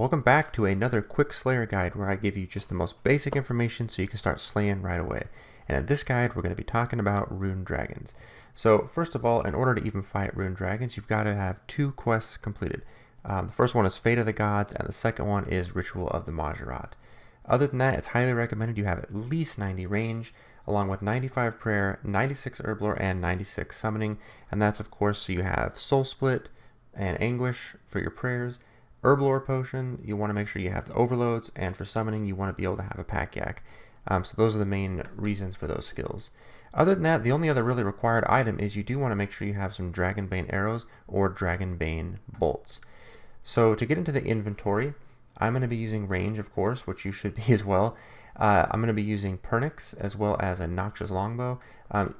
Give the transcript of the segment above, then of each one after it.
Welcome back to another quick Slayer guide where I give you just the most basic information so you can start slaying right away. And in this guide we're going to be talking about Rune Dragons. So first of all, in order to even fight Rune Dragons, you've got to have two quests completed. The first one is Fate of the Gods and the second one is Ritual of the Majorat. Other than that, it's highly recommended you have at least 90 range, along with 95 prayer, 96 herblore, and 96 summoning. And that's of course so you have soul split and anguish for your prayers. Herblore potion, you want to make sure you have the overloads, and for summoning you want to be able to have a pack yak. So those are the main reasons for those skills. Other than that, the only other really required item is you do want to make sure you have some Dragonbane arrows or Dragonbane bolts. So to get into the inventory, I'm going to be using range, of course, which you should be as well. I'm going to be using Pernix as well as a Noxious Longbow.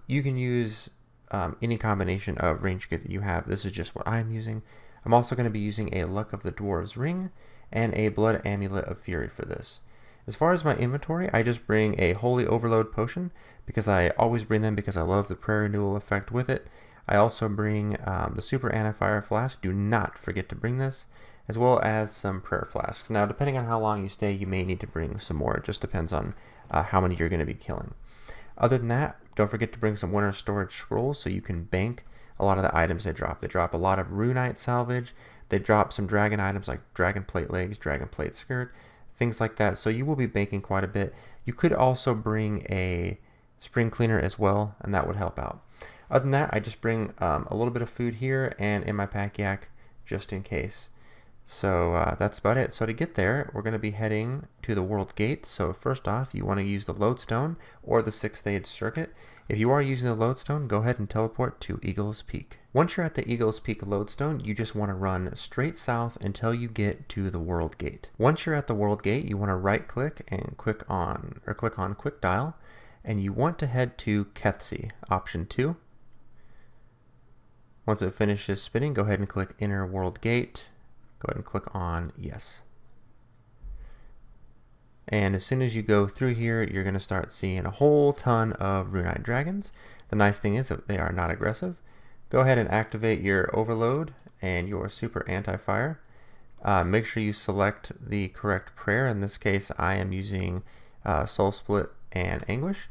You can use any combination of range gear that you have. This is just what I'm using. I'm also going to be using a Luck of the Dwarves ring and a Blood Amulet of Fury for this. As far as my inventory, I just bring a Holy Overload potion because I always bring them because I love the prayer renewal effect with it. I also bring the Super Anti-Fire Flask. Do not forget to bring this, as well as some prayer flasks. Now, depending on how long you stay, you may need to bring some more. It just depends on how many you're going to be killing. Other than that, don't forget to bring some Winter Storage Scrolls so you can bank a lot of the items they drop. They drop a lot of Runite salvage. They drop some dragon items like Dragon Plate legs, Dragon Plate skirt, things like that. So you will be banking quite a bit. You could also bring a spring cleaner as well, and that would help out. Other than that, I just bring a little bit of food here and in my pack yak just in case. So that's about it. So to get there, we're going to be heading to the World Gate. So first off, you want to use the Lodestone or the 6th circuit. If you are using the Lodestone, go ahead and teleport to Eagle's Peak. Once you're at the Eagle's Peak Lodestone, you just want to run straight south until you get to the World Gate. Once you're at the World Gate, you want to right click and click on Quick Dial, and you want to head to Kethsey, option 2. Once it finishes spinning, go ahead and click Enter World Gate. Go ahead and click on Yes. And as soon as you go through here, you're going to start seeing a whole ton of Rune Dragons. The nice thing is that they are not aggressive. Go ahead and activate your Overload and your Super Anti-Fire. Make sure you select the correct prayer. In this case, I am using Soul Split and Anguish.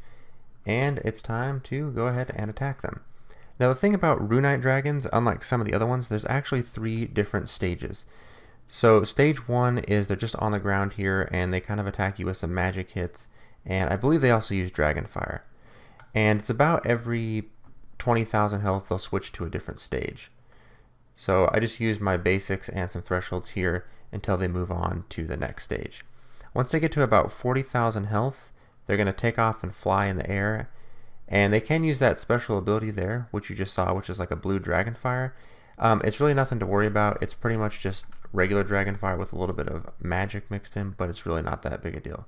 And it's time to go ahead and attack them. Now the thing about Rune Dragons, unlike some of the other ones, there's actually 3 different stages. So stage 1 is they're just on the ground here and they kind of attack you with some magic hits, and I believe they also use Dragon Fire. And it's about every 20,000 health they'll switch to a different stage. So I just use my basics and some thresholds here until they move on to the next stage. Once they get to about 40,000 health, they're going to take off and fly in the air, and they can use that special ability there, which you just saw, which is like a blue Dragon Fire. It's really nothing to worry about. It's pretty much just regular Dragon Fire with a little bit of magic mixed in, but it's really not that big a deal.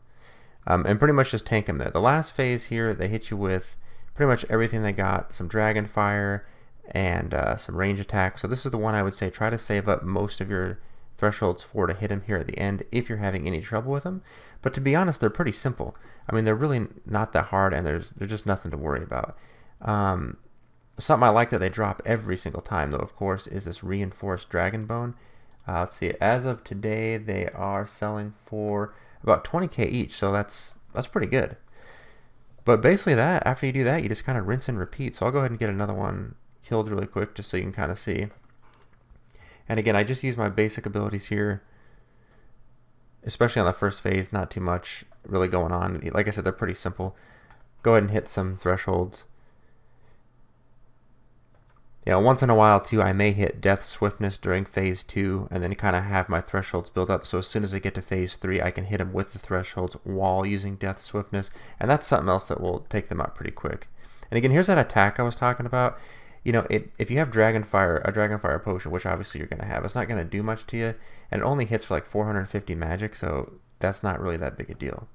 And pretty much just tank them there. The last phase here, they hit you with pretty much everything they got, some Dragon Fire and some range attack. So this is the one I would say try to save up most of your thresholds for to hit them here at the end if you're having any trouble with them. But to be honest, they're pretty simple. I mean, they're really not that hard, and there's just nothing to worry about. Something I like that they drop every single time, though, of course, is this Reinforced Dragon Bone. Let's see, as of today, they are selling for about 20k each, so that's pretty good. But basically that, after you do that, you just kind of rinse and repeat. So I'll go ahead and get another one killed really quick just so you can kind of see. And again, I just use my basic abilities here, especially on the first phase, not too much really going on. Like I said, they're pretty simple. Go ahead and hit some thresholds. Yeah, once in a while too, I may hit Death Swiftness during phase 2 and then kind of have my thresholds build up. So as soon as I get to phase 3, I can hit them with the thresholds while using Death Swiftness. And that's something else that will take them out pretty quick. And again, here's that attack I was talking about. You know, if you have a Dragon Fire potion, which obviously you're going to have, it's not going to do much to you. And it only hits for like 450 magic, so that's not really that big a deal.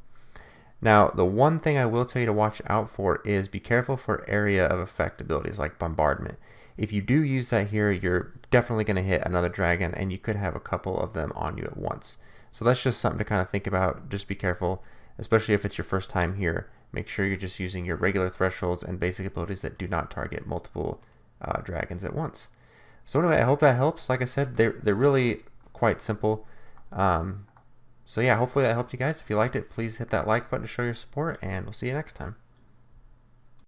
Now, the one thing I will tell you to watch out for is be careful for area of effect abilities like Bombardment. If you do use that here, you're definitely going to hit another dragon, and you could have a couple of them on you at once. So that's just something to kind of think about. Just be careful, especially if it's your first time here. Make sure you're just using your regular thresholds and basic abilities that do not target multiple dragons at once. So anyway, I hope that helps. Like I said, they're really quite simple. So yeah, hopefully that helped you guys. If you liked it, please hit that like button to show your support, and we'll see you next time.